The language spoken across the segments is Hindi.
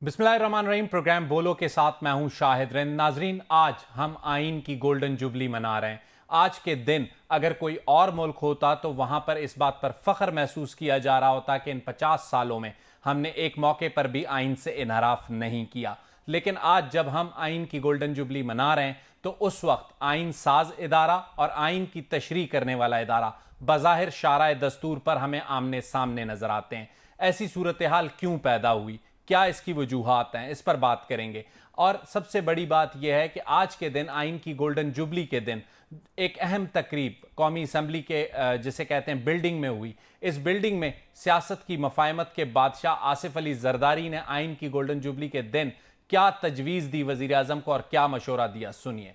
बिस्मिल्लाहिर्रहमानिर्रहीम। प्रोग्राम बोलो के साथ मैं हूं शाहिद रिंद। नाजरीन, आज हम आइन की गोल्डन जुबली मना रहे हैं। आज के दिन अगर कोई और मुल्क होता तो वहां पर इस बात पर फख्र महसूस किया जा रहा होता कि इन 50 सालों में हमने एक मौके पर भी आइन से इनहराफ नहीं किया। लेकिन आज जब हम आइन की गोल्डन जुबली मना रहे हैं तो उस वक्त आइन साज इदारा और आइन की तशरीह करने वाला इदारा बज़ाहिर शाराए दस्तूर पर हमें आमने सामने नजर आते हैं। ऐसी सूरत हाल क्यों पैदा हुई, क्या इसकी वजूहात हैं, इस पर बात करेंगे। और सबसे बड़ी बात यह है कि आज के दिन, आइन की गोल्डन जुबली के दिन, एक अहम तकरीब कौमी असम्बली के जिसे कहते हैं बिल्डिंग में हुई। इस बिल्डिंग में सियासत की मफाहमत के बादशाह आसिफ अली जरदारी ने आइन की गोल्डन जुबली के दिन क्या तजवीज़ दी वज़ीर आज़म को और क्या मशवरा दिया, सुनिए।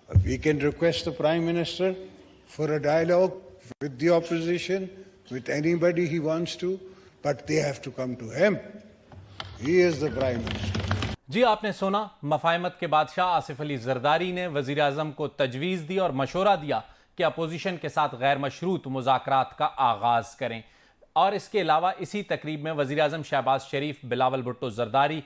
We can request the Prime Minister for a dialogue with the opposition, with anybody he wants to, but they have to come to him. He is the Prime Minister. जी, आपने सुना, मफाहमत के बादशाह आसिफ अली जरदारी ने वज़ीर आज़म को तजवीज़ दी और मशवरा दिया कि अपोजिशन के साथ गैर मशरूत मुज़ाकरात का आगाज़ करें। और इसके अलावा इसी तकरीब में वज़ीर आज़म शहबाज शरीफ, बिलावल भुट्टो जरदारी,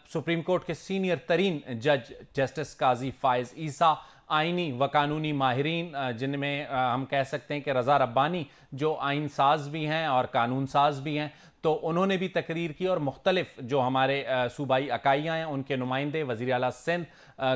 सुप्रीम कोर्ट के सीनियर तरीन जज जस्टिस काजी फ़ाइज़ ईसा, आइनी व कानूनी माहिरीन जिनमें हम कह सकते हैं कि रज़ा रब्बानी जो आइन साज भी हैं और कानून साज भी हैं, तो उन्होंने भी तकरीर की। और मुख्तलिफ जो हमारे सूबाई अकाइयाँ हैं उनके नुमाइंदे, वज़ीर आला सिंध,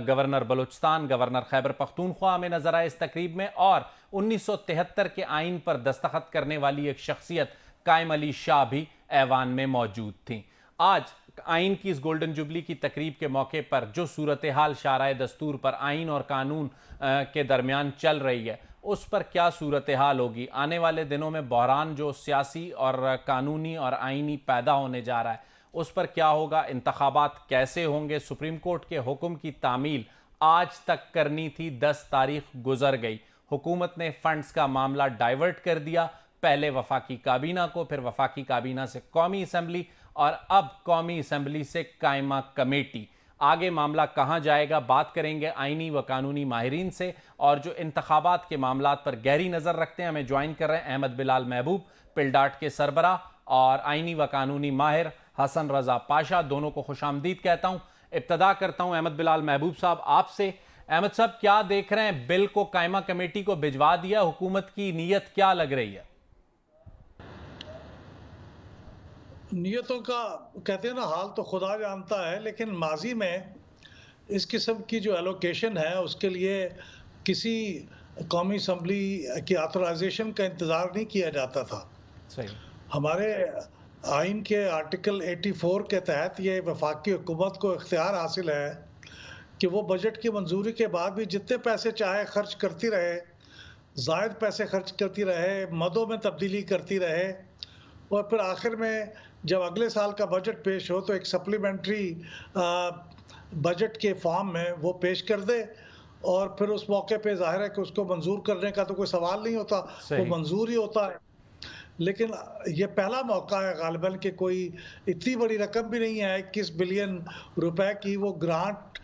गवर्नर बलूचिस्तान, गवर्नर खैबर पख्तूनख्वा में नजर आए इस तकरीब में। और 1973 के आइन पर दस्तखत करने वाली एक शख्सियत कायम अली शाह भी ऐवान में मौजूद थी। आज आइन की इस गोल्डन जुबली की तकरीब के मौके पर जो सूरत हाल शाराए दस्तूर पर आइन और कानून के दरमियान चल रही है, उस पर क्या सूरत हाल होगी। आने वाले दिनों में बहरान जो सियासी और कानूनी और आइनी पैदा होने जा रहा है, उस पर क्या होगा, इंतखाबात कैसे होंगे। सुप्रीम कोर्ट के हुक्म की तामील आज तक करनी थी, 10 तारीख गुजर गई। हुकूमत ने फंड्स का मामला डाइवर्ट कर दिया, पहले वफाकी काबीना को, फिर वफाकी काबीना से कौमी असम्बली और अब कौमी असम्बली से कायमा कमेटी। आगे मामला कहाँ जाएगा, बात करेंगे आइनी व कानूनी माहिरीन से। और जो इंतखाबात के मामलात पर गहरी नज़र रखते हैं, हमें ज्वाइन कर रहे हैं अहमद बिलाल महबूब, पिलडाट के सरबरा, और आइनी व कानूनी माहिर हसन रज़ा पाशा। दोनों को खुशामदीद कहता हूँ। इब्तदा करता हूँ अहमद बिलाल महबूब साहब आपसे। अहमद साहब, क्या देख रहे हैं, बिल को कायमा कमेटी को भिजवा दिया, हुकूमत की नीयत क्या लग रही है? नियतों का कहते हैं ना, हाल तो खुदा जानता है, लेकिन माजी में इस किस्म की जो एलोकेशन है उसके लिए किसी कौमी असम्बली की ऑथराइजेशन का इंतज़ार नहीं किया जाता था। सही। हमारे आइन के आर्टिकल 84 के तहत ये वफाकी हुकूमत को इख्तियार हासिल है कि वो बजट की मंजूरी के बाद भी जितने पैसे चाहे खर्च करती रहे, ज़ायद पैसे खर्च करती रहे, मदों में तब्दीली करती रहे, और फिर आखिर में जब अगले साल का बजट पेश हो तो एक सप्लीमेंट्री बजट के फॉर्म में वो पेश कर दे, और फिर उस मौके पे जाहिर है कि उसको मंजूर करने का तो कोई सवाल नहीं होता, वो मंजूर ही होता है। लेकिन ये पहला मौका है गालिबन कि कोई इतनी बड़ी रकम भी नहीं है, 21 बिलियन रुपए की वो ग्रांट,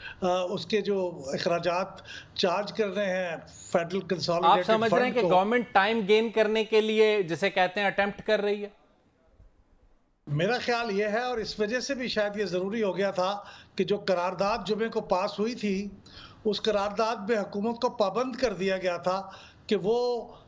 उसके जो अखराजात चार्ज कर रहे हैं फेडरल कंसोलिडेटेड। आप समझ रहे हैं कि गवर्नमेंट टाइम गेन करने के लिए, जिसे कहते हैं, अटेम्प्ट कर रही है? मेरा ख्याल ये है, और इस वजह से भी शायद ये ज़रूरी हो गया था कि जो करारदाद जुमे को पास हुई थी, उस करारदाद में हुकूमत को पाबंद कर दिया गया था कि वो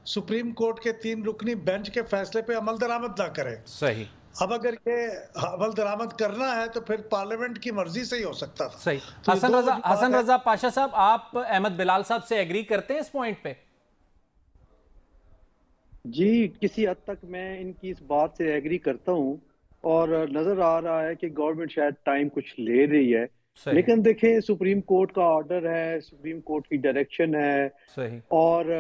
सुप्रीम कोर्ट के 3 रुकनी बेंच के फैसले पे अमल दरामद ना करे। सही। अब अगर ये अमल दरामद करना है तो फिर पार्लियामेंट की मर्जी से ही हो सकता था। सही। तो हसन रजा पाशा साहब, आप अहमद बिलाल साहब से एग्री करते हैं इस पॉइंट पे? जी, किसी हद तक मैं इनकी इस बात से एग्री करता हूँ, और नजर आ रहा है कि गवर्नमेंट शायद टाइम कुछ ले रही है। लेकिन देखें, सुप्रीम कोर्ट का ऑर्डर है, सुप्रीम कोर्ट की डायरेक्शन है। सही। और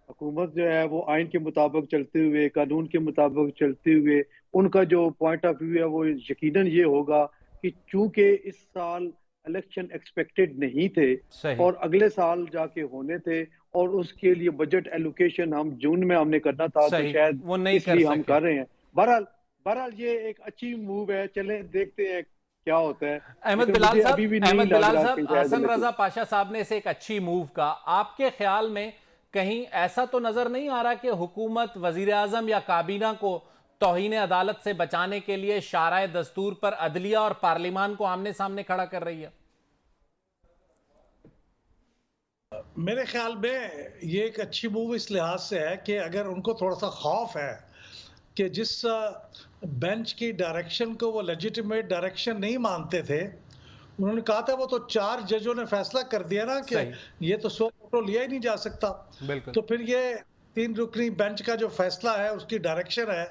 हुकूमत जो है वो आइन के मुताबिक चलते हुए, कानून के मुताबिक चलते हुए, उनका जो पॉइंट ऑफ व्यू है वो यकीनन ये होगा कि चूंकि इस साल इलेक्शन एक्सपेक्टेड नहीं थे और अगले साल जाके होने थे, और उसके लिए बजट एलोकेशन हम जून में हमने करना था, तो शायद वो नहीं इसलिए हम कर रहे हैं। बहरहाल ये एक अच्छी मूव है, चलें देखते हैं क्या होता है। अहमद बिलाल साहब, हसन रजा पाशा साहब ने इसे एक अच्छी मूव का, आपके ख्याल में कहीं ऐसा तो नजर नहीं आ रहा कि हुकूमत वजीर आजम या काबीना को तौहीन अदालत से बचाने के लिए शाराए दस्तूर पर अदलिया और पार्लिमान को आमने सामने खड़ा कर रही है? मेरे ख्याल में ये एक अच्छी मूव इस लिहाज से है कि अगर उनको थोड़ा सा खौफ है कि जिस बेंच की डायरेक्शन को वो लेजिटिमेट डायरेक्शन नहीं मानते थे, उन्होंने कहा था वो तो 4 जजों ने फैसला कर दिया ना कि ये तो 100 फोटो लिया ही नहीं जा सकता। तो फिर ये 3 रुकनी बेंच का जो फैसला है, उसकी डायरेक्शन है,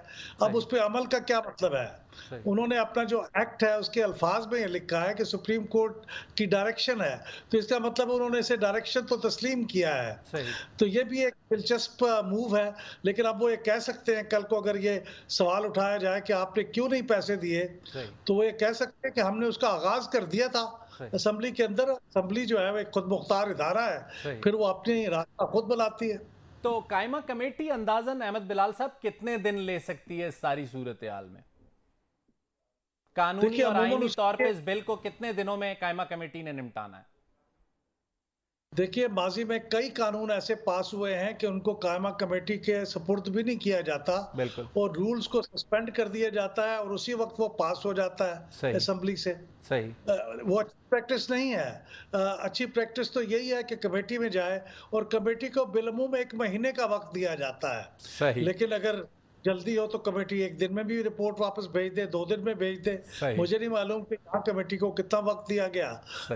अब उस पर अमल का क्या मतलब है? उन्होंने अपना जो एक्ट है उसके अल्फाज में ये लिखा है कि सुप्रीम कोर्ट की डायरेक्शन है, तो इसका मतलब उन्होंने इसे डायरेक्शन तो तस्लीम किया है। तो ये भी एक दिलचस्प मूव है। लेकिन अब वो ये कह सकते हैं, कल को अगर ये सवाल उठाया जाए कि आपने क्यों नहीं पैसे दिए, तो वो ये कह सकते हैं कि हमने उसका आगाज कर दिया था असेंबली के अंदर। असेंबली जो है वो एक खुद मुख्तार इदारा है, फिर वो अपनी रास्ता खुद बनाती है। तो कायमा कमेटी अंदाजन अहमद बिलाल साहब कितने दिन ले सकती है इस सारी सूरत हाल में? कानूनी और आईनी तौर पे इस बिल को कितने दिनों में कायमा कमेटी ने निपटाना है? देखिए, माजी में कई कानून ऐसे पास हुए हैं कि उनको कायमा कमेटी के सुपुर्द भी नहीं किया जाता, और रूल्स को सस्पेंड कर दिया जाता है और उसी वक्त वो पास हो जाता है असेंबली से। वो अच्छी प्रैक्टिस नहीं है। अच्छी प्रैक्टिस तो यही है कि कमेटी में जाए और कमेटी को बिलमुम 1 महीने का वक्त दिया जाता है। लेकिन अगर जल्दी हो तो कमेटी 1 दिन में भी रिपोर्ट वापस भेज दे, 2 दिन में भेज दे। मुझे नहीं मालूम कि यहाँ कमेटी को कितना वक्त दिया गया,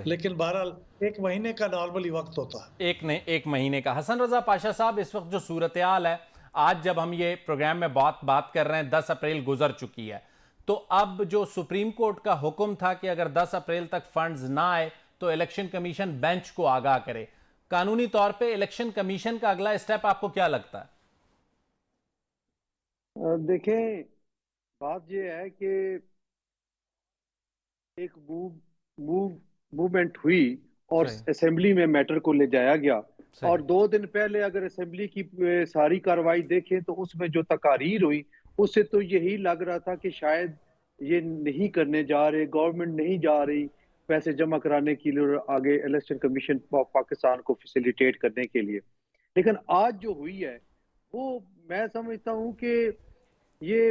लेकिन बहरहाल 1 महीने का नॉर्मली वक्त होता है। 1 महीने का। हसन रजा पाशा साहब, इस वक्त जो सूरत हाल है, आज जब हम ये प्रोग्राम में बात कर रहे हैं, 10 अप्रैल गुजर चुकी है, तो अब जो सुप्रीम कोर्ट का हुक्म था कि अगर 10 अप्रैल तक फंड्स ना आए तो इलेक्शन कमीशन बेंच को आगाह करे, कानूनी तौर पे इलेक्शन कमीशन का अगला स्टेप आपको क्या लगता है? देखें, बात यह है कि एक मूवमेंट हुई और असेंबली में मैटर को ले जाया गया, और 2 दिन पहले अगर असेंबली की सारी कार्रवाई देखें तो उसमें जो तकारीर हुई उससे तो यही लग रहा था कि शायद ये नहीं करने जा रहे, गवर्नमेंट नहीं जा रही पैसे जमा कराने के लिए और आगे इलेक्शन कमीशन पाकिस्तान को फैसिलिटेट करने के लिए। लेकिन आज जो हुई है वो मैं समझता हूँ कि ये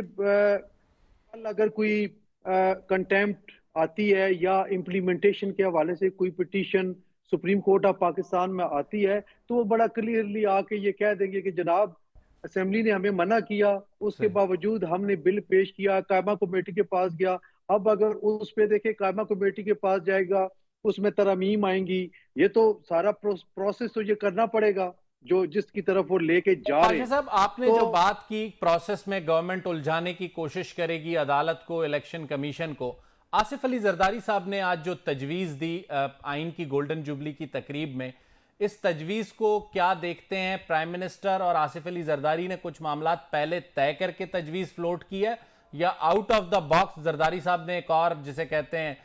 अगर कोई कंटेम्प्ट आती है या इम्प्लीमेंटेशन के हवाले से कोई petition supreme court of Pakistan में आती है, तो वो बड़ा क्लियरली आके ये कह देंगे कि जनाब असेंबली ने हमें मना किया, उसके बावजूद हमने बिल पेश किया, कायमा कमेटी के पास गया। अब अगर उस पे देखे कायमा कमेटी के पास जाएगा, उसमें तरमीम आएंगी, ये तो सारा प्रोसेस तो ये करना पड़ेगा जो जिसकी तरफ वो लेके जा रहे हैं। साहब, आपने जो बात की प्रोसेस में गवर्नमेंट उलझाने की कोशिश करेगी अदालत को, इलेक्शन कमीशन को, आसिफ अली जरदारी साहब ने आज जो तजवीज दी आइन की गोल्डन जुबली की तकरीब में, इस तजवीज को क्या देखते हैं? प्राइम मिनिस्टर और आसिफ अली जरदारी ने कुछ मामला पहले तय करके तजवीज फ्लोट की है, या out of the box Zardari साहब ने एक और जिसे कहते हैं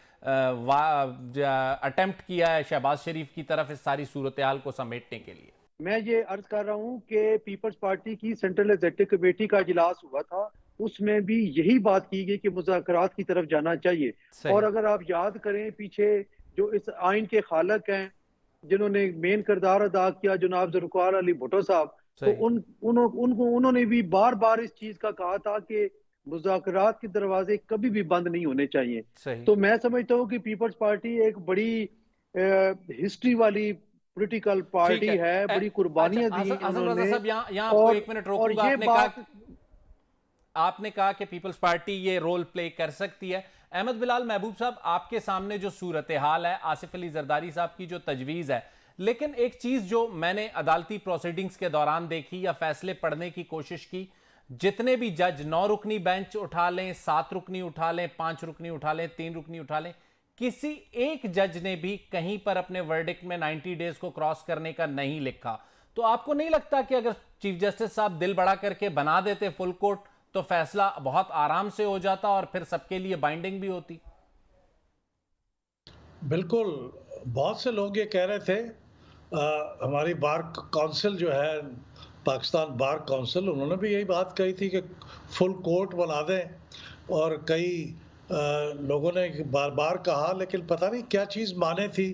अटेम्प्ट किया है शहबाज शरीफ की तरफ इस सारी सूरत हाल को समेटने के लिए? मैं ये अर्ज कर रहा हूँ कि पीपल्स पार्टी की सेंट्रल एग्जीक्यूटिव कमेटी का इजलास हुआ था, उसमें भी यही बात की गई कि मुज़ाकरात की तरफ जाना चाहिए। और अगर आप याद करें पीछे जो इस आइन के खालक हैं जिन्होंने मेन किरदार अदा किया, जनाब ज़ुल्फ़िकार अली भुट्टो साहब, तो उन्होंने भी बार बार इस चीज का कहा था कि मुज़ाकरात के दरवाजे कभी भी बंद नहीं होने चाहिए। तो मैं समझता हूँ कि पीपल्स पार्टी एक बड़ी हिस्ट्री वाली पॉलिटिकल पार्टी है, बड़ी कुर्बानियां दी उन्होंने। आपने कहा कि पीपल्स पार्टी ये रोल प्ले कर सकती है। अहमद बिलाल महबूब साहब, आपके सामने जो सूरत हाल है, आसिफ अली जरदारी साहब की जो तजवीज़ है, लेकिन एक चीज़ जो मैंने अदालती प्रोसीडिंग्स के दौरान देखी या फैसले पढ़ने की कोशिश की, जितने भी जज 9 रुकनी बेंच उठा लें, 7 रुकनी उठा लें, 5 रुकनी उठा लें, 3 रुकनी उठा लें, किसी एक जज ने भी कहीं पर अपने वर्डिक्ट में 90 डेज को क्रॉस करने का नहीं लिखा। तो आपको नहीं लगता कि अगर चीफ जस्टिस साहब दिल बड़ा करके बना देते फुल कोर्ट तो फैसला बहुत आराम से हो जाता और फिर सबके लिए बाइंडिंग भी होती? बिल्कुल, बहुत से लोग ये कह रहे थे। हमारी बार काउंसिल जो है, पाकिस्तान बार काउंसिल, उन्होंने भी यही बात कही थी कि फुल कोर्ट बना दें, और कई लोगों ने बार बार कहा, लेकिन पता नहीं क्या चीज़ माने थी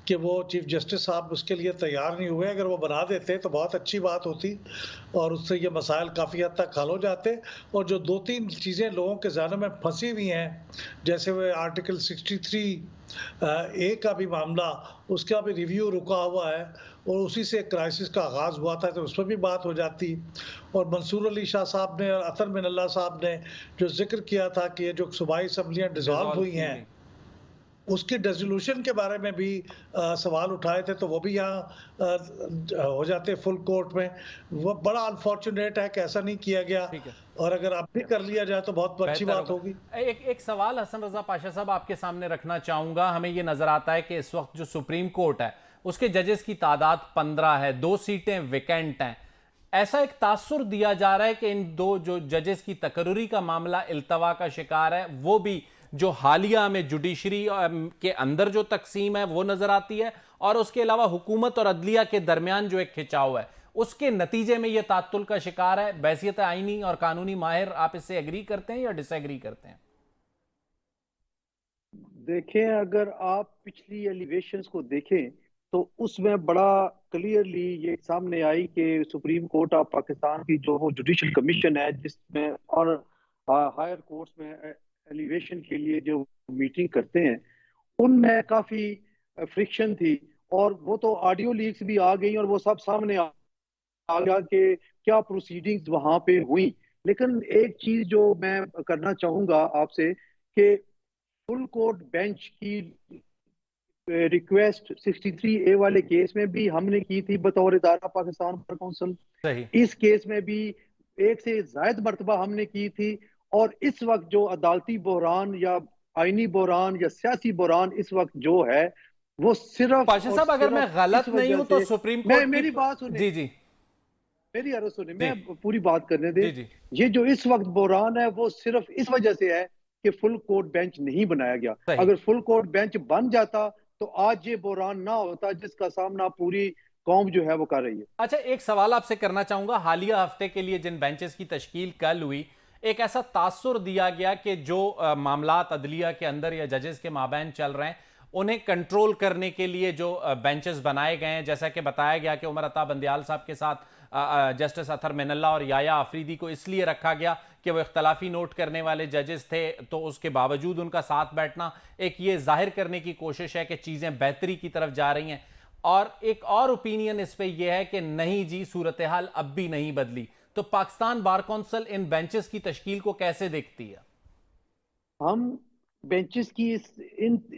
कि वो चीफ जस्टिस साहब उसके लिए तैयार नहीं हुए। अगर वो बना देते तो बहुत अच्छी बात होती और उससे ये मसाइल काफ़ी हद तक हल हो जाते। और जो 2-3 चीज़ें लोगों के ज़हनों में फंसी हुई हैं, जैसे वो आर्टिकल 63 ए का भी मामला, उसका भी रिव्यू रुका हुआ है और उसी से क्राइसिस का आगाज़ हुआ था, तो उस पर भी बात हो जाती। और मंसूर अली शाह साहब ने और अतर मिनल्ला साहब ने जो जिक्र किया था कि ये जो सूबाई असम्बलियाँ डिसॉल्व हुई की हैं, गई। उसकी रेजोल्यूशन के बारे में भी सवाल उठाए थे, तो वो भी यहाँ हो जाते फुल कोर्ट में। वो बड़ा अनफॉर्चुनेट है कि ऐसा नहीं किया गया, ठीक है, और अगर अब भी कर लिया जाए तो बहुत अच्छी बेहतर बात होगी। होगा। एक सवाल हसन रजा पाशा साहब आपके सामने रखना चाहूंगा। हमें ये नजर आता है कि इस वक्त जो सुप्रीम कोर्ट है उसके जजेस की तादाद 15 है, 2 सीटें वेकेंट हैं। ऐसा एक तासुर दिया जा रहा है कि इन 2 जो जजेस की तकर्रुरी का मामला इल्तवा का शिकार है, वो भी जो हालिया में जुडिशरी के अंदर जो तकसीम है वो नजर आती है, और उसके अलावा हुकूमत और अदलिया के दरमियान जो एक खिंचाव है उसके नतीजे में यह तात्तुल का शिकार है। बैसियत आईनी और कानूनी माहिर, आप इससे एग्री करते हैं या डिसएग्री करते हैं? देखें, अगर आप पिछली एलिवेशंस को देखें तो उसमें बड़ा क्लियरली ये सामने आई कि सुप्रीम कोर्ट ऑफ पाकिस्तान की जो वो जुडिशल कमीशन है, जिसमें और हायर कोर्ट्स में एलिवेशन के लिए जो मीटिंग करते हैं, उनमें काफी फ्रिक्शन थी। और वो तो ऑडियो लीक्स भी आ गई और वो सब सामने आ गया कि क्या प्रोसीडिंग्स वहां पे हुई। लेकिन एक चीज जो मैं करना चाहूंगा आपसे कि फुल कोर्ट बेंच की रिक्वेस्ट 63A वाले केस में भी हमने की थी बतौर इदारा पाकिस्तान बार काउंसिल। सही। इस केस में भी एक से जायद मरतबा हमने की थी। और इस वक्त जो अदालती बहरान या आईनी बहरान या सियासी बहरान इस वक्त जो है, वो सिर्फ पाशा और साहब, अगर मैं सिर्फ इस गलत नहीं वजह हूं तो से। सुप्रीम मैं कोर्ट की। मेरी बात सुने, जी जी मेरी अर्ज सुने, जी मैं पूरी बात करने दे। जी जी ये जो इस वक्त बहरान है वो सिर्फ इस वजह से है कि फुल कोर्ट बेंच नहीं बनाया गया। सही। अगर फुल कोर्ट बेंच बन जाता तो आज ये बहरान ना होता जिसका सामना पूरी कौम जो है वो कर रही है। अच्छा, एक सवाल आपसे करना चाहूंगा। हालिया हफ्ते के लिए जिन बेंचेस की तश्कील कल हुई, एक ऐसा तासुर दिया गया कि जो मामलात अदलिया के अंदर या जजेस के माबैन चल रहे हैं उन्हें कंट्रोल करने के लिए जो बेंचेस बनाए गए हैं, जैसा कि बताया गया कि उमर अता बंदियाल साहब के साथ जस्टिस अतर मिनल्ला और याया आफरीदी को इसलिए रखा गया कि वो इख्तलाफी नोट करने वाले जजेस थे, तो उसके बावजूद उनका साथ बैठना एक ये जाहिर करने की कोशिश है कि चीज़ें बेहतरी की तरफ जा रही हैं। और एक और ओपिनियन इस पे यह है कि नहीं जी, सूरत हाल अब भी नहीं बदली। तो पाकिस्तान बार कौंसिल इन बेंचेस की तश्कील को कैसे देखती है? हम बेंचेस की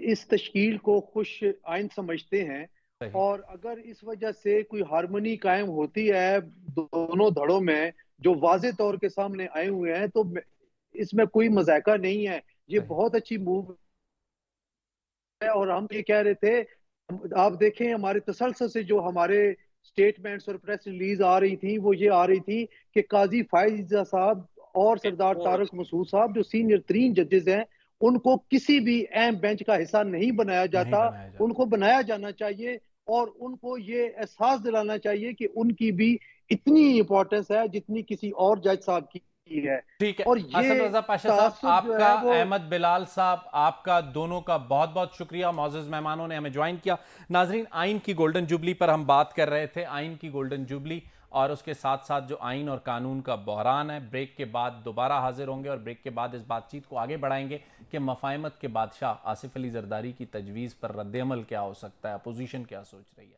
इस तश्कील को खुश आइन समझते हैं। सही। और अगर इस वजह से कोई हारमोनी कायम होती है दोनों धड़ों में जो वाजे तौर के सामने आए हुए हैं, तो इसमें कोई मजाका नहीं है। ये सही। बहुत अच्छी मूव है। और हम ये कह रहे थे, आप देखें हमारे तसलसल से जो हमारे स्टेटमेंट्स और प्रेस रिलीज आ रही थी, वो ये आ रही थी कि काजी फायजा साहब और सरदार तारक मसूद साहब जो सीनियर 3 जजेस हैं, उनको किसी भी अहम बेंच का हिस्सा नहीं बनाया नहीं जाता। बनाया जाता। उनको बनाया जाना चाहिए और उनको ये एहसास दिलाना चाहिए कि उनकी भी इतनी इंपॉर्टेंस है जितनी किसी और जज साहब की है। ठीक है। और हसन ये रजा पाशा साहब, तासुब जो आपका, है वो अहमद बिलाल साहब, आपका दोनों का बहुत बहुत शुक्रिया। मौजूद मेहमानों ने हमें ज्वाइन किया। नाजरीन, आइन की गोल्डन जुबली पर हम बात कर रहे थे, आइन की गोल्डन जुबली और उसके साथ साथ जो आइन और कानून का बहरान है। ब्रेक के बाद दोबारा हाजिर होंगे और ब्रेक के बाद इस बातचीत को आगे बढ़ाएंगे कि मफाहमत के बादशाह आसिफ अली जरदारी की तजवीज़ पर रद्द-ए-अमल क्या हो सकता है, अपोजिशन क्या सोच रही है।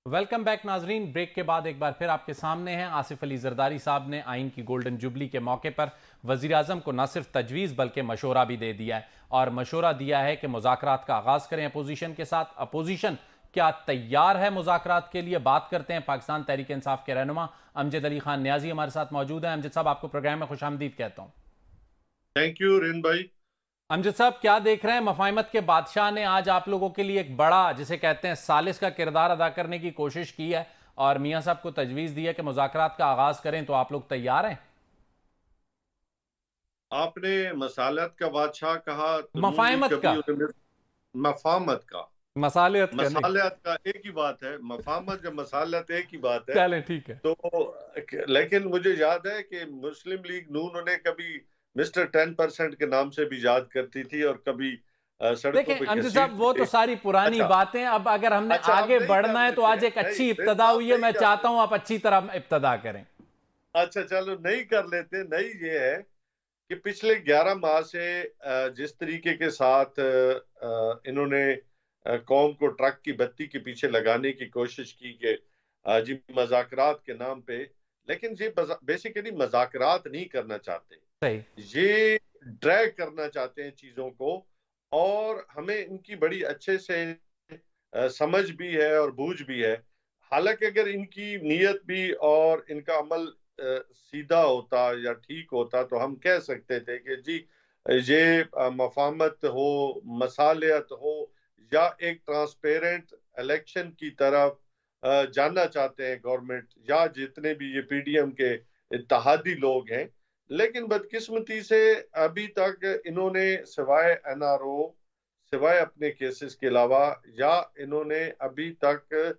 वेलकम बैक नाजरीन। ब्रेक के बाद एक बार फिर आपके सामने हैं। आसिफ अली जरदारी साहब ने आइन की गोल्डन जुबली के मौके पर वजीर आजम को न सिर्फ तजवीज़ बल्कि मशवरा भी दे दिया है, और मशवरा दिया है कि मुज़ाकरात का आगाज़ करें अपोजिशन के साथ। अपोजिशन क्या तैयार है मुज़ाकरात के लिए? बात करते हैं। पाकिस्तान तहरीक इंसाफ के रहनुमा अमजद अली खान न्याजी हमारे साथ मौजूद हैं। अमजद साहब, आपको प्रोग्राम में खुशामदीद कहता हूँ। थैंक यू रिन भाई। अमजद साहब, क्या देख रहे हैं? मफाहमत के बादशाह ने आज आप लोगों के लिए एक बड़ा, जिसे कहते हैं सालिस का किरदार अदा करने की कोशिश की है और मियां साहब को तजवीज़ दी है कि मुज़ाकरात का आगाज करें, तो आप लोग तैयार हैं? आपने मसालत का बादशाह कहा तो मफाहमत का। मफाहमत का मसालियत मसालियत का एक ही बात है, मफाहमत जब मसालियत एक ही बात है। चलें ठीक है। तो लेकिन मुझे याद है कि मुस्लिम लीग नून ने कभी मिस्टर 10% के नाम से भी याद करती थी और कभी सड़कों देखें पे अमजद साहब, वो तो घसीटते। सारी पुरानी अच्छा, बातें, अब अगर हमने अच्छा, आगे हम नहीं बढ़ना कर है तो लेते आज एक हैं, अच्छी नहीं, इब्तदा हुई है। मैं नहीं चाहता हूं आप अच्छी तरह इब्तदा करें। अच्छा चलो नहीं कर लेते। नहीं, ये है कि पिछले 11 माह से जिस तरीके के साथ इन्होंने कौम को ट्रक की बत्ती के पीछे लगाने की कोशिश की कि जी मजाकरात के नाम पे, लेकिन ये बेसिकली मजाकरात नहीं करना चाहते, सही। ये ड्रैग करना चाहते हैं चीजों को। और हमें इनकी बड़ी अच्छे से समझ भी है और बूझ भी है। हालांकि अगर इनकी नीयत भी और इनका अमल सीधा होता या ठीक होता तो हम कह सकते थे कि जी ये मफाहमत हो, मसालियत हो, या एक ट्रांसपेरेंट इलेक्शन की तरफ जानना चाहते हैं गवर्नमेंट या जितने भी ये पीडीएम के इत्तेहादी लोग हैं। लेकिन बदकिस्मती से अभी तक इन्होंने सिवाय एनआरओ, सिवाय अपने केसेस के अलावा, या इन्होंने अभी तक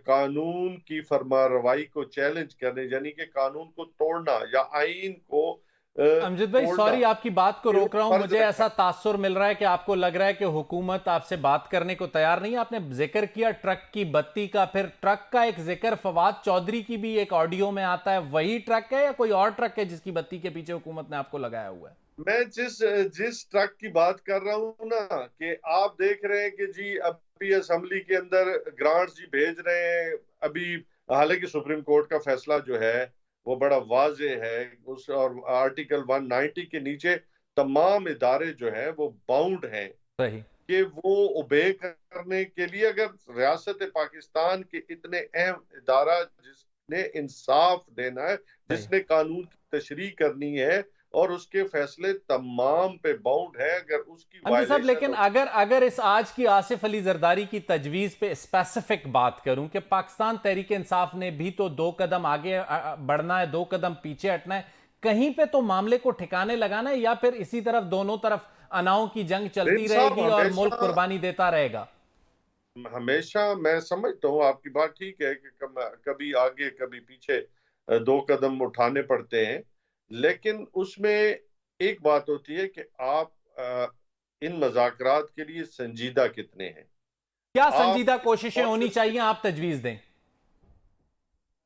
कानून की फरमारवाई को चैलेंज करने, यानी कि कानून को तोड़ना या आईन को अमजद भाई तोड़ना, सॉरी आपकी बात को ये रोक रहा हूं, फर्ज मुझे रखा। ऐसा तासुर मिल रहा है कि आपको लग रहा है कि हुकूमत आपसे बात करने को तैयार नहीं है। आपने जिक्र किया ट्रक की बत्ती का, फिर ट्रक का एक जिक्र फवाद चौधरी की भी एक ऑडियो में आता है। वही ट्रक है या कोई और ट्रक है जिसकी बत्ती के पीछे हुकूमत ने आपको लगाया हुआ है? मैं जिस ट्रक की बात कर रहा हूं ना, कि आप देख रहे हैं कि जी अभी असेंबली के अंदर ग्रांट्स जी भेज रहे हैं अभी। हालांकि सुप्रीम कोर्ट का फैसला जो है वो बड़ा वाजे है, उस और आर्टिकल 190 के नीचे तमाम इदारे जो है वो बाउंड हैं सही। कि वो ओबे करने के लिए। अगर रियासत पाकिस्तान के इतने अहम इदारा जिसने इंसाफ देना है, सही। जिसने कानून की तशरीह करनी है और उसके फैसले तमाम पे बाउंड है, अगर उसकी अमजद साहब, वायलेशन लेकिन हो। अगर इस आज की आसिफ अली जरदारी की तजवीज पे स्पेसिफिक बात करूं कि पाकिस्तान तहरीक इंसाफ ने भी तो 2 कदम आगे बढ़ना है, 2 कदम पीछे हटना है, कहीं पे तो मामले को ठिकाने लगाना है, या फिर इसी तरफ दोनों तरफ अनाओं की जंग चलती रहेगी और मुल्क कुर्बानी देता रहेगा? हमेशा मैं समझता हूँ आपकी बात ठीक है कि कभी आगे कभी पीछे 2 कदम उठाने पड़ते हैं। लेकिन उसमें एक बात होती है कि आप इन मज़ाकरात के लिए संजीदा कितने हैं। क्या आप संजीदा कोशिशें होनी कोशिश, चाहिए, आप तजवीज दें।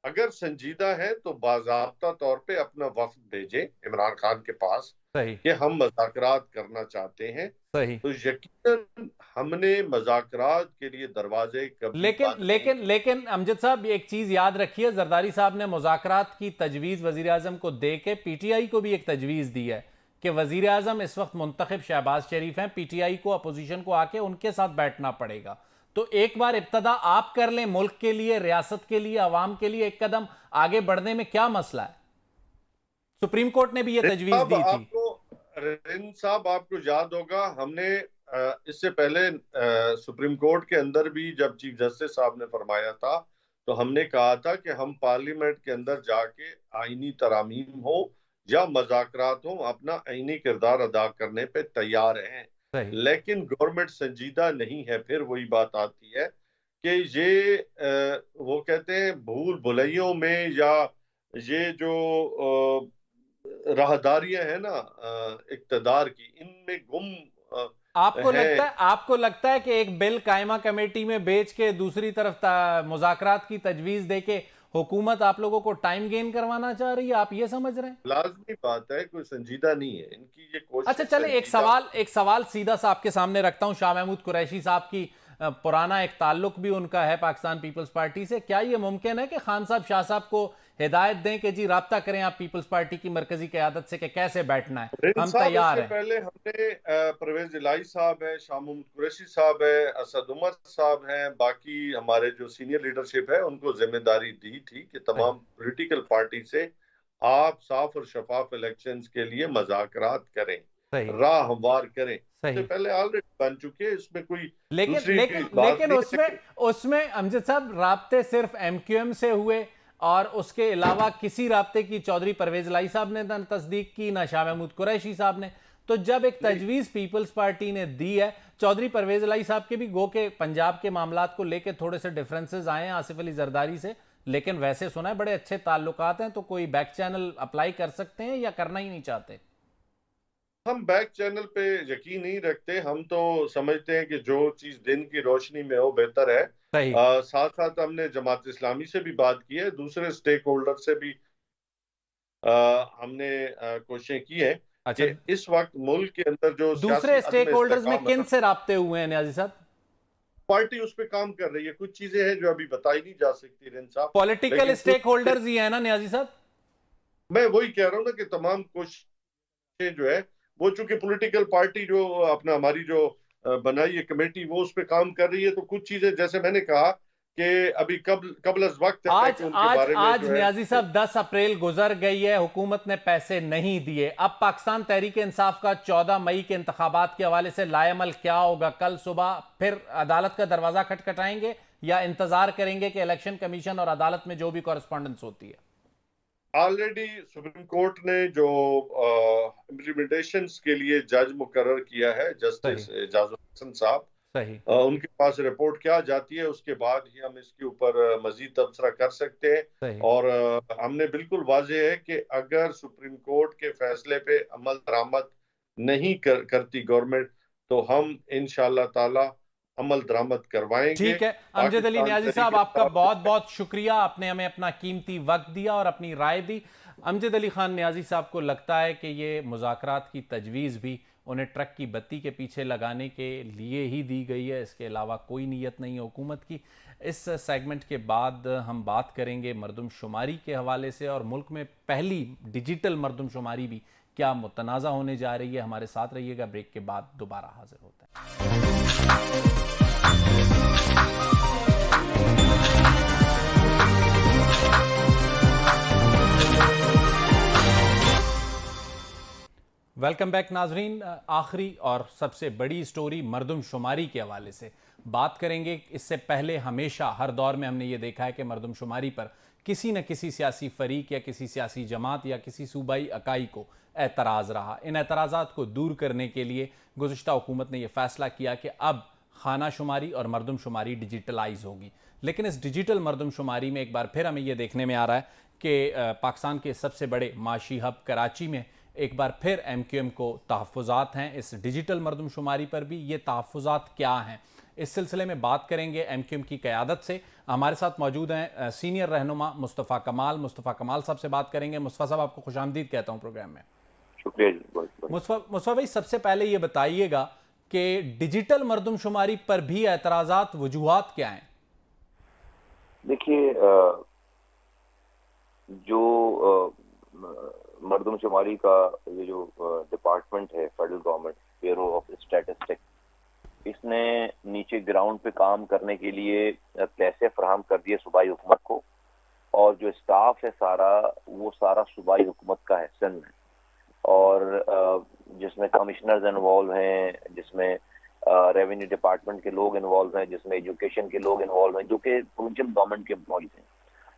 अगर संजीदा है तो बाज़ाब्ता तौर पे अपना वफ्द भेजें इमरान खान के पास सही। कि हम मज़ाकरात करना चाहते हैं। सही। तो यकीनन हमने मज़ाकरात के लिए दरवाजे कभी लेकिन बंद नहीं लेकिन किए। लेकिन अमजद साहब, एक चीज याद रखिए, जरदारी साहब ने मुज़ाकरात की तजवीज वजीर आजम को दे के पीटीआई को भी एक तजवीज दी है कि वजीर आजम इस वक्त मुंतखब शहबाज शरीफ हैं, पीटीआई को अपोजिशन को आके उनके साथ बैठना पड़ेगा। तो एक बार इब्तदा आप कर लें, मुल्क के लिए, रियासत के लिए, अवाम के लिए एक कदम आगे बढ़ने में क्या मसला है? सुप्रीम कोर्ट ने भी यह तजवीज दी थी। रिंद साहब, आपको याद होगा हमने इससे पहले सुप्रीम कोर्ट के अंदर भी जब चीफ जस्टिस साहब ने फरमाया था तो हमने कहा था कि हम पार्लियामेंट के अंदर जाके आईनी तरामीम हो या मज़ाकरात हो, अपना आईनी किरदार अदा करने पे तैयार हैं। सही। लेकिन गवर्नमेंट संजीदा नहीं है। फिर वही बात आती है कि ये वो कहते हैं भूल भुलैयों में, या ये जो राहदारियां है ना इक्तदार की, इनमें गुम है। आपको लगता है कि एक बिल कायमा कमेटी में बेच के दूसरी तरफ मुज़ाकरात की तजवीज दे के हुकूमत आप लोगों को टाइम गेन करवाना चाह रही है, आप ये समझ रहे हैं? लाजमी बात है, कोई संजीदा नहीं है इनकी ये कोशिश। अच्छा चले, एक सवाल सीधा सा आपके सामने रखता हूं। शाह महमूद कुरैशी साहब की पुराना एक ताल्लुक भी उनका है पाकिस्तान पीपल्स पार्टी से। क्या ये मुमकिन है कि खान साहब शाह साहब को हिदायत दें कि जी राब्ता करें आप पीपल्स पार्टी की मरकजी क़यादत से कि कैसे बैठना है, हम तैयार हैं? पहले हमने परवेज इलाही साहब है, शाह महमूद कुरैशी साहब है, असद उमर साहब हैं, बाकी हमारे जो सीनियर लीडरशिप है उनको जिम्मेदारी दी थी कि तमाम पॉलिटिकल पार्टी से आप साफ और शफाफ इलेक्शंस के लिए मज़ाकरात करें, राह हमवार करें। तो पहले ऑलरेडी बन चुके हैं, इसमें कोई लेकिन उसमें अमजद साहब राब्ते सिर्फ एमक्यूएम से हुए और उसके अलावा किसी राब्ते की चौधरी परवेज इलाही साहब ने तस्दीक की, ना शाह महमूद कुरैशी साहब ने। तो जब एक तजवीज पीपल्स पार्टी ने दी है, चौधरी परवेज इलाही साहब के भी गो के पंजाब के मामलात को लेकर थोड़े से डिफरेंसेस आए हैं आसिफ अली जरदारी से, लेकिन वैसे सुना है बड़े अच्छे ताल्लुकात हैं, तो कोई बैक चैनल अप्लाई कर सकते हैं या करना ही नहीं चाहते? हम बैक चैनल पे यकीन नहीं रखते। हम तो समझते हैं कि जो चीज दिन की रोशनी में हो बेहतर है। सही। साथ साथ हमने जमात इस्लामी से भी बात की है, दूसरे स्टेक होल्डर से भी हमने कोशिशें की है अच्छा, कि इस वक्त मुल्क के अंदर जो दूसरे सियासी स्टेक अदम होल्डर्स में इस्तेकाम किन है, से राब्ते हुए हैं न्याजी साहब? पार्टी उस पर काम कर रही है। कुछ चीजें हैं जो अभी बताई नहीं जा सकती रिन साहब, पॉलिटिकल लेकिन स्टेक होल्डर्स ही है ना न्याजी साहब? मैं वही कह रहा हूँ ना कि तमाम कोशिशें जो है वो, चूंकि पॉलिटिकल पार्टी जो अपना हमारी जो बनाई है कमेटी, वो उस पर काम कर रही है। तो कुछ चीजें जैसे मैंने कहा कि अभी कबल वक्त है आज कि उनके आज बारे में आज जो है, न्याजी साहब 10 अप्रैल गुजर गई है, हुकूमत ने पैसे नहीं दिए। अब पाकिस्तान तहरीक इंसाफ का 14 मई के इंतखाबात के हवाले से लाएमल क्या होगा? कल सुबह फिर अदालत का दरवाजा खटखटाएंगे या इंतजार करेंगे कि इलेक्शन कमीशन और अदालत में जो भी कॉरेस्पॉन्डेंस होती है? ऑलरेडी सुप्रीम कोर्ट ने जो इम्प्लीमेंटेशन के लिए जज मुकर्रर किया है, जस्टिस सही। एजाजुल हसन साहब, सही। उनके पास रिपोर्ट क्या जाती है, उसके बाद ही हम इसके ऊपर मजीद तबसरा कर सकते हैं। सही। और हमने बिल्कुल वाज़ेह है कि अगर सुप्रीम कोर्ट के फैसले पे अमल दरामद नहीं करती गवर्नमेंट, तो हम इंशाअल्लाह ताला अमल दरामद करवाएंगे। ठीक है अमजद अली न्याजी साहब, आपका बहुत बहुत शुक्रिया, आपने हमें अपना कीमती वक्त दिया और अपनी राय दी। अमजद अली खान न्याजी साहब को लगता है कि ये मुज़ाकरात की तजवीज़ भी उन्हें ट्रक की बत्ती के पीछे लगाने के लिए ही दी गई है, इसके अलावा कोई नीयत नहीं है हुकूमत की। इस सेगमेंट के बाद हम बात करेंगे मरदमशुमारी के हवाले से, और मुल्क में पहली डिजिटल मरदमशुमारी भी क्या मुतनाज़ा होने जा रही है। हमारे साथ रहिएगा, ब्रेक के बाद दोबारा हाजिर होता है। वेलकम बैक नाजरीन। आखिरी और सबसे बड़ी स्टोरी मरदमशुमारी के हवाले से बात करेंगे। इससे पहले हमेशा हर दौर में हमने ये देखा है कि मरदमशुमारी पर किसी न किसी सियासी फरीक या किसी सियासी जमात या किसी सूबाई इकाई को एतराज़ रहा। इन एतराज़ात को दूर करने के लिए गुज़िश्ता हुकूमत ने यह फैसला किया कि अब खाना शुमारी और मरदमशुमारी डिजिटलाइज होगी। लेकिन इस डिजिटल मरदमशुमारी में एक बार फिर हमें यह देखने में आ रहा है कि पाकिस्तान के सबसे बड़े माशी हब कराची में एक बार फिर MQM को तहफ़्फ़ुज़ात हैं इस डिजिटल मरदमशुमारी पर भी। ये तहफ़्फ़ुज़ात क्या हैं, इस सिलसिले में बात करेंगे MQM की क़यादत से। हमारे साथ मौजूद हैं सीनियर रहनुमा मुस्तफ़ा कमाल। मुस्तफ़ा कमाल साहब से बात करेंगे। मुस्तफ़ा साहब, आपको खुशामदीद कहता हूँ प्रोग्राम में। शुक्रिया जी, बहुत। मुस्तफ़ा भाई, सबसे पहले ये बताइएगा कि डिजिटल मरदमशुमारी पर भी एतराज़ात, वजूहात क्या हैं? देखिए, जो मरदमशुमारी का ये जो डिपार्टमेंट है federal government, bureau of statistics, इसने नीचे ग्राउंड पे काम करने के लिए पैसे फराहम कर दिए सूबाई हुकूमत को, और जो स्टाफ है सारा वो सारा सूबाई हुकूमत का है, सिंध में, और जिसमें कमिश्नर्स इन्वॉल्व हैं, जिसमें रेवेन्यू डिपार्टमेंट के लोग इन्वॉल्व हैं, जिसमें एजुकेशन के लोग इन्वॉल्व हैं, जो कि प्रोविंशियल गवर्नमेंट के एम्प्लॉयज हैं।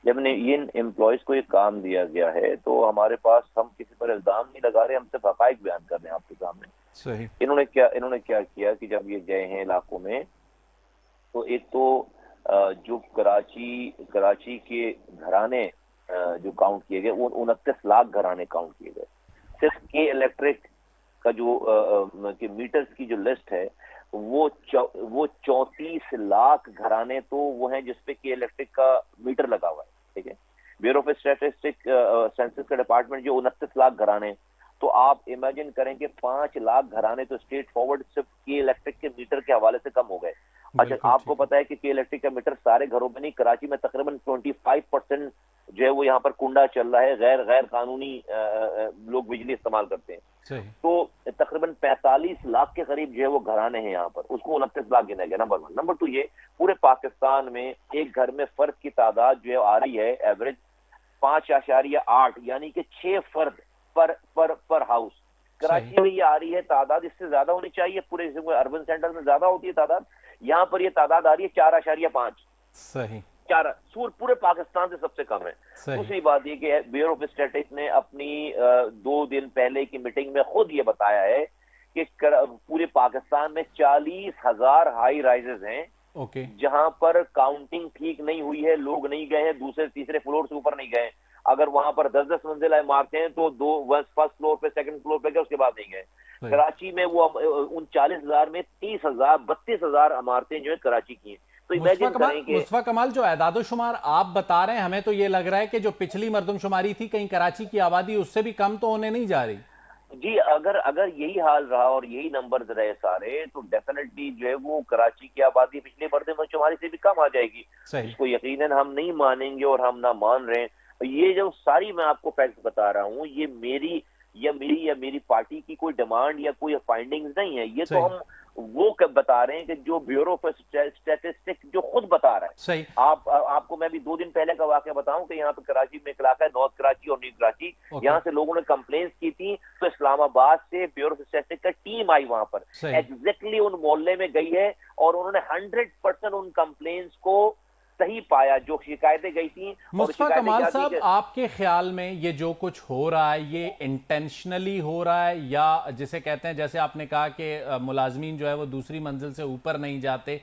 जब इन एम्प्लॉयज को ये काम दिया गया है तो हमारे पास, हम किसी पर इल्जाम नहीं लगा रहे, हम सिर्फ हकाइक बयान कर रहे हैं आपके सामने। सही। इन्होंने क्या किया कि जब ये गए हैं इलाकों में, तो एक तो जो कराची के घराने जो काउंट किए गए, वो 29 लाख घराने काउंट किए गए। सिर्फ के इलेक्ट्रिक का जो के मीटर्स की जो लिस्ट है, वो 34 लाख घराने तो वो हैं जिसपे के इलेक्ट्रिक का मीटर लगा हुआ है। ठीक है, ब्यूरो ऑफ स्टैटिस्टिक्स सेंसस का डिपार्टमेंट जो 29 लाख घराने, तो आप इमेजिन करें कि 5 लाख घराने तो स्ट्रेट फॉरवर्ड सिर्फ के इलेक्ट्रिक के मीटर के हवाले से कम हो गए। अच्छा, आपको पता है कि के इलेक्ट्रिक का मीटर सारे घरों में नहीं, कराची में तकरीबन 25% जो है वो यहाँ पर कुंडा चल रहा है, गैर कानूनी लोग बिजली इस्तेमाल करते हैं। तो तकरीबन 45 लाख के करीब जो है वो घराने हैं यहाँ पर, उसको 29 लाख गिना गया। नंबर 1। नंबर 2, ये पूरे पाकिस्तान में एक घर में फर्द की तादाद जो है आ रही है एवरेज 5.8, यानी कि 6 फर्द पर हाउस। कराची में ये आ रही है तादाद, इससे ज्यादा होनी चाहिए, पूरे अर्बन सेंटर में ज्यादा होती है तादाद, यहाँ पर ये तादाद आ रही है 4.5। सही। पूरे पाकिस्तान से सबसे कम है। दूसरी बात ये कि ब्यूरो ऑफ स्टैटिस्टिक्स ने अपनी 2 दिन पहले की मीटिंग में खुद ये बताया है कि पूरे पाकिस्तान में 40,000 हाई राइजेस हैं जहां पर काउंटिंग ठीक नहीं हुई है, लोग नहीं गए हैं, दूसरे तीसरे फ्लोर से ऊपर नहीं गए। अगर वहां पर 10-10 मंजिला इमारतें हैं तो फर्स्ट फ्लोर पे, सेकंड फ्लोर पे गए, उसके बाद नहीं गए। कराची में वो उन 40,000 में 32,000 इमारतें जो है कराची की हैं। तो इमेजिन करें कि मुस्तफा कमाल, जो एदादोशुमार आप बता रहे हैं, हमें तो ये लग रहा है कि जो पिछली मरदमशुमारी थी, कहीं कराची की आबादी उससे भी कम तो होने नहीं जा रही। जी, अगर यही हाल रहा और यही नंबर्स रहे सारे, तो डेफिनेटली जो है वो कराची की आबादी पिछले मरदमशुमारी से भी कम आ जाएगी। इसको यकीनन हम नहीं मानेंगे और हम ना मान रहे हैं। ये जो सारी मैं आपको फैक्ट बता रहा हूँ, ये मेरी पार्टी की कोई डिमांड या कोई फाइंडिंग्स नहीं है। ये तो हम वो बता रहे हैं कि जो ब्यूरो ऑफ स्टैटिस्टिक्स जो खुद बता रहा है। आपको मैं भी 2 दिन पहले का वाकया बताऊं कि यहाँ पे कराची में एक इलाका है नॉर्थ कराची और न्यू कराची, यहाँ से लोगों ने कंप्लेंट्स की थी, तो इस्लामाबाद से ब्यूरो ऑफ स्टैटिस्टिक्स का टीम आई वहां पर, एग्जैक्टली उन मोहल्ले में गई है और उन्होंने 100% उन कंप्लेंट्स को सही पाया जो शिकायतें गई थी। मुस्तफा कमाल साहब, आपके ख्याल में ये जो कुछ हो रहा है, ये इंटेंशनली हो रहा है या जिसे कहते हैं, जैसे आपने कहा कि मुलाजमीन जो है वो दूसरी मंजिल से ऊपर नहीं जाते,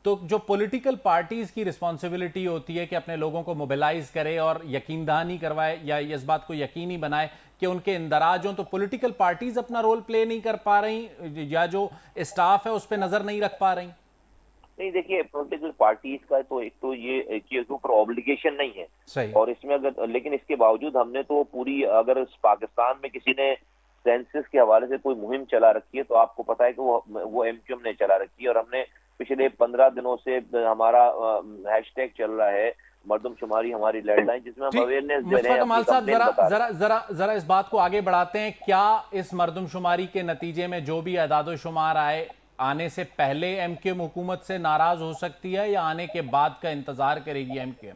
तो जो पॉलिटिकल पार्टीज की रिस्पॉन्सिबिलिटी होती है कि अपने लोगों को मोबिलाइज करे और यकीन दहानी करवाए या इस बात को यकीनी बनाए कि उनके इंदराज हों, तो पॉलिटिकल पार्टीज अपना रोल प्ले नहीं कर पा रही या जो स्टाफ है उस पर नजर नहीं रख पा रही? नहीं, देखिए, पॉलिटिकल पार्टीज का तो एक तो ये कि इसके ऊपर ऑब्लिगेशन नहीं है और इसमें अगर, लेकिन इसके बावजूद हमने तो पूरी, अगर पाकिस्तान में किसी ने सेंसस के हवाले से कोई मुहिम चला रखी है तो आपको पता है कि वो MQM ने चला रखी है और हमने पिछले 15 दिनों से हमारा हैशटैग चल रहा है मरदमशुमारी हमारी लैंडलाइन, जिसमें हम अवेयरनेस दे रहे हैं। कमाल साहब, जरा इस बात को आगे बढ़ाते हैं। क्या इस मरदमशुमारी के नतीजे में जो भी एदादोशुमार आए, आने से पहले MQM हुकूमत से नाराज हो सकती है या आने के बाद का इंतजार करेगी MQM?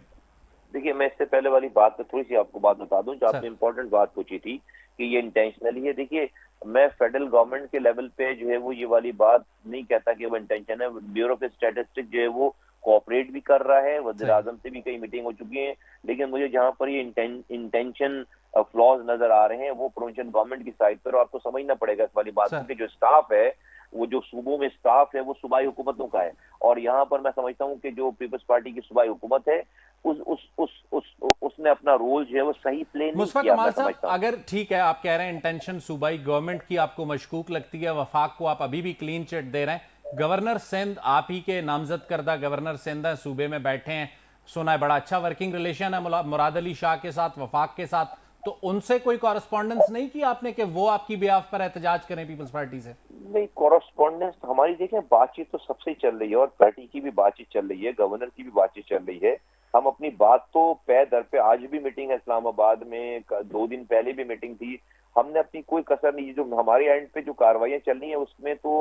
देखिए, मैं इससे पहले वाली बात पे थोड़ी सी आपको बात बता दूं, जो आपने इंपॉर्टेंट बात पूछी थी कि ये इंटेंशनली है। देखिए, मैं फेडरल गवर्नमेंट के लेवल पे जो है वो ये वाली बात नहीं कहता कि वो इंटेंशन है। ब्यूरो ऑफ स्टैटिस्टिक्स जो है वो कोऑपरेट भी कर रहा है, वज़ीर आज़म से भी कई मीटिंग हो चुकी है, लेकिन मुझे जहां पर ये इंटेंशन फ्लॉज नजर आ रहे हैं वो प्रोविंशियल गवर्नमेंट की साइड पर। आपको समझना पड़ेगा इस वाली बात की, जो स्टाफ है, वो जो सूबों में स्टाफ है वो सूबाई हुकूमतों का है और यहाँ पर मैं समझता हूँ कि जो पीपल्स पार्टी की सूबाई हुकूमत है उसने अपना रोल जो है वो सही प्ले नहीं मुस्तफा किया। कमाल साहब, अगर ठीक है, आप कह रहे हैं इंटेंशन सूबाई गवर्नमेंट की आपको मशकूक लगती है, वफाक को आप अभी भी क्लीन चिट दे रहे हैं, गवर्नर सिंध आप ही के नामजद करदा गवर्नर सिंध है, सूबे में बैठे हैं, सुना है बड़ा अच्छा वर्किंग रिलेशन है मुराद अली शाह के साथ, वफाक के साथ, तो उनसे कोई कॉरेस्पॉन्डेंस नहीं की आपने कि वो आपकी बेआफ पर एहतजाज करें पीपल्स पार्टी से? नहीं, कॉरेस्पॉन्डेंस हमारी, देखें, बातचीत तो सबसे ही चल रही है और पार्टी की भी बातचीत चल रही है, गवर्नर की भी बातचीत चल रही है। हम अपनी बात तो पे दर पे, आज भी मीटिंग है इस्लामाबाद में, 2 दिन पहले भी मीटिंग थी, हमने अपनी कोई कसर नहीं, जो हमारे एंड पे जो कार्रवाइयां चल रही हैं उसमें तो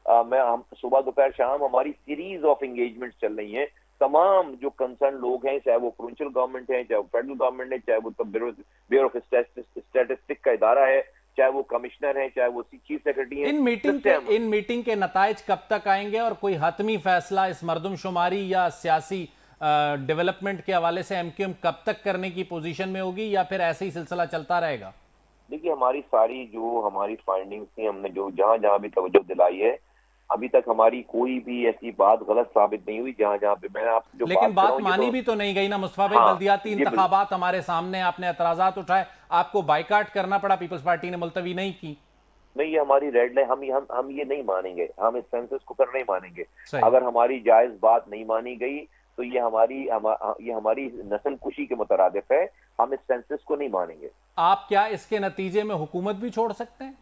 हम सुबह दोपहर शाम हमारी सीरीज ऑफ एंगेजमेंट चल रही हैं। तमाम जो कंसर्न लोग हैं, चाहे वो प्रोविंशियल गवर्नमेंट है, चाहे वो फेडरल गवर्नमेंट है, चाहे वो ब्यूरो ऑफ स्टैटिस्टिक्स का इदारा है, चाहे वो कमिश्नर है, चाहे वो चीफ सेक्रेटरी है। इन मीटिंग के नताइज कब तक आएंगे और कोई हतमी फैसला इस मरदमशुमारी या सियासी डेवलपमेंट के हवाले से MQM कब तक करने की पोजीशन में होगी या फिर ऐसे ही सिलसिला चलता रहेगा? देखिए, हमारी सारी जो हमारी फाइंडिंग्स थी, हमने जो जहां भी तवज्जो दिलाई है, अभी तक हमारी कोई भी ऐसी बात गलत साबित नहीं हुई। जहां पे मैंने आपसे जो लेकिन बात मानी भी तो नहीं गई ना मुस्तफा भाई। बल्दियाती इंतखाबात हमारे सामने, आपने एतराजात उठाए, आपको बाइकाट करना पड़ा, पीपल्स पार्टी ने मुलतवी नहीं की। नहीं, ये हमारी रेड लाइन, हम ये नहीं मानेंगे, हम इस सेंसस को फिर नहीं मानेंगे। अगर हमारी जायज बात नहीं मानी गई तो ये हमारी नस्ल कुशी के मुतरादिफ है, हम इस सेंसस को नहीं मानेंगे। आप क्या इसके नतीजे में हुकूमत भी छोड़ सकते हैं?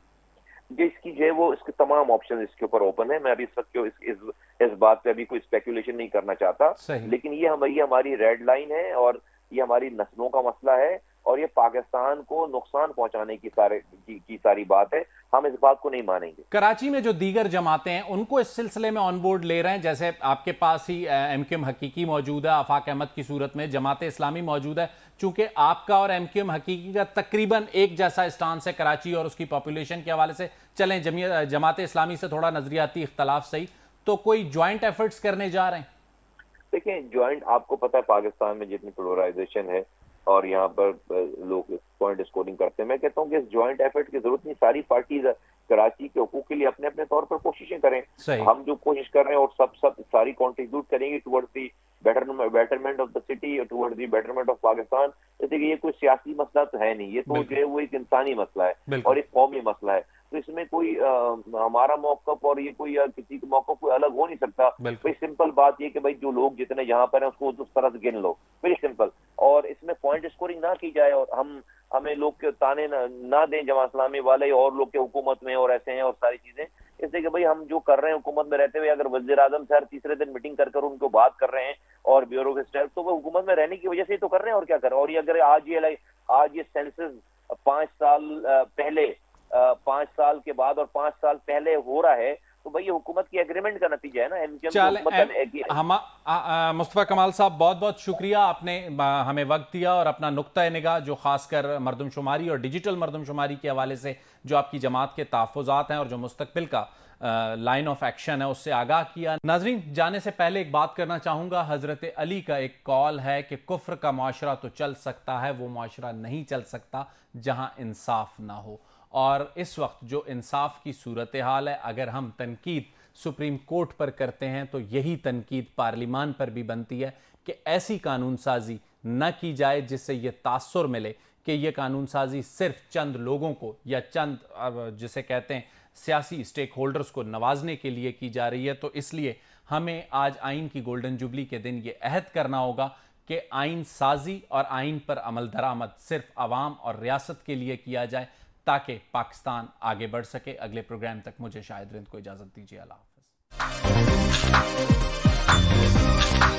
इसकी जो है वो इसके तमाम ऑप्शन इसके ऊपर ओपन है। मैं अभी इस वक्त इस बात पे अभी कोई स्पेकुलेशन नहीं करना चाहता, लेकिन ये हमारी रेड लाइन है और ये हमारी नस्लों का मसला है और ये पाकिस्तान को नुकसान पहुंचाने की सारी बात है। हम इस बात को नहीं मानेंगे। कराची में जो दीगर जमातें हैं उनको इस सिलसिले में ऑन बोर्ड ले रहे हैं, जैसे आपके पास ही MQM हकीकी मौजूद है, आफाक अहमद की सूरत में जमात इस्लामी मौजूद है। चूंकि आपका और MQM हकीकी का तकरीबन एक जैसा स्टांस है कराची और उसकी पॉपुलेशन के हवाले से, चलें जमात इस्लामी से थोड़ा नजरियाती इख्तलाफ सही, तो कोई ज्वाइंट एफर्ट्स करने जा रहे हैं? देखें ज्वाइंट, आपको पता है पाकिस्तान में जितनी पोलराइजेशन है और यहाँ पर लोग पॉइंट स्कोरिंग करते हैं, मैं कहता हूँ कि इस ज्वाइंट एफर्ट की जरूरत नहीं, सारी पार्टीज कराची के हुकूक के लिए अपने अपने तौर पर कोशिशें करें। हम जो कोशिश कर रहे हैं और सब सारी कॉन्ट्रीब्यूट करेंगे towards the betterment of the city और towards the betterment of Pakistan. जैसे कि ये कोई सियासी मसला तो है नहीं, ये तो जो है वो एक इंसानी मसला है और एक कौमी मसला है। तो इसमें कोई हमारा मौक़िफ़ और ये कोई किसी का मौक़िफ़ कोई अलग हो नहीं सकता। भाई सिंपल बात ये कि भाई जो लोग जितने यहाँ पर हैं उसको उस तरह से गिन लो, वेरी सिंपल। और इसमें पॉइंट स्कोरिंग ना की जाए और हमें लोग के ताने ना दें जमात इस्लामी वाले और लोग के हुकूमत में और ऐसे हैं और सारी चीजें। इसलिए कि भाई हम जो कर रहे हैं हुकूमत में रहते हुए, अगर वज़ीर आज़म से हर तीसरे दिन मीटिंग कर उनको बात कर रहे हैं और ब्यूरो के स्टाफ, तो वो हुकूमत में रहने की वजह से ही तो कर रहे हैं और क्या कर रहे हैं। और ये अगर आज ये सेंसस 5 साल पहले 5 साल के बाद और 5 साल पहले हो रहा है, तो भाई ये हुकूमत की एग्रीमेंट का नतीजा है ना। मुस्तफा कमाल साहब, बहुत बहुत शुक्रिया, आपने हमें वक्त दिया और अपना नुक्ता निगाह जो खासकर मरदमशुमारी और डिजिटल मरदमशुमारी के हवाले से जो आपकी जमात के तहफ़्फ़ुज़ात हैं और जो मुस्तकबिल का लाइन ऑफ एक्शन है उससे आगाह किया। नाज़रीन, जाने से पहले एक बात करना चाहूँगा, हज़रत अली का एक कौल है कि कुफ्र का मुआशरा तो चल सकता है, वो मुआशरा नहीं चल सकता जहाँ इंसाफ ना हो। और इस वक्त जो इंसाफ की सूरत हाल है, अगर हम तनकीद सुप्रीम कोर्ट पर करते हैं तो यही तनकीद पार्लिमान पर भी बनती है कि ऐसी कानून साजी न की जाए जिससे ये तासुर मिले कि ये कानून साजी सिर्फ चंद लोगों को या चंद जिसे कहते हैं सियासी स्टेक होल्डर्स को नवाजने के लिए की जा रही है। तो इसलिए हमें आज आइन की गोल्डन जुबली के दिन ये अहद करना होगा कि आइन साजी और आइन पर अमल दरामद सिर्फ अवाम और रियासत के लिए किया जाए ताकि पाकिस्तान आगे बढ़ सके। अगले प्रोग्राम तक मुझे शाहिद रिंद को इजाज़त दीजिए। अल्लाह हाफ़िज़।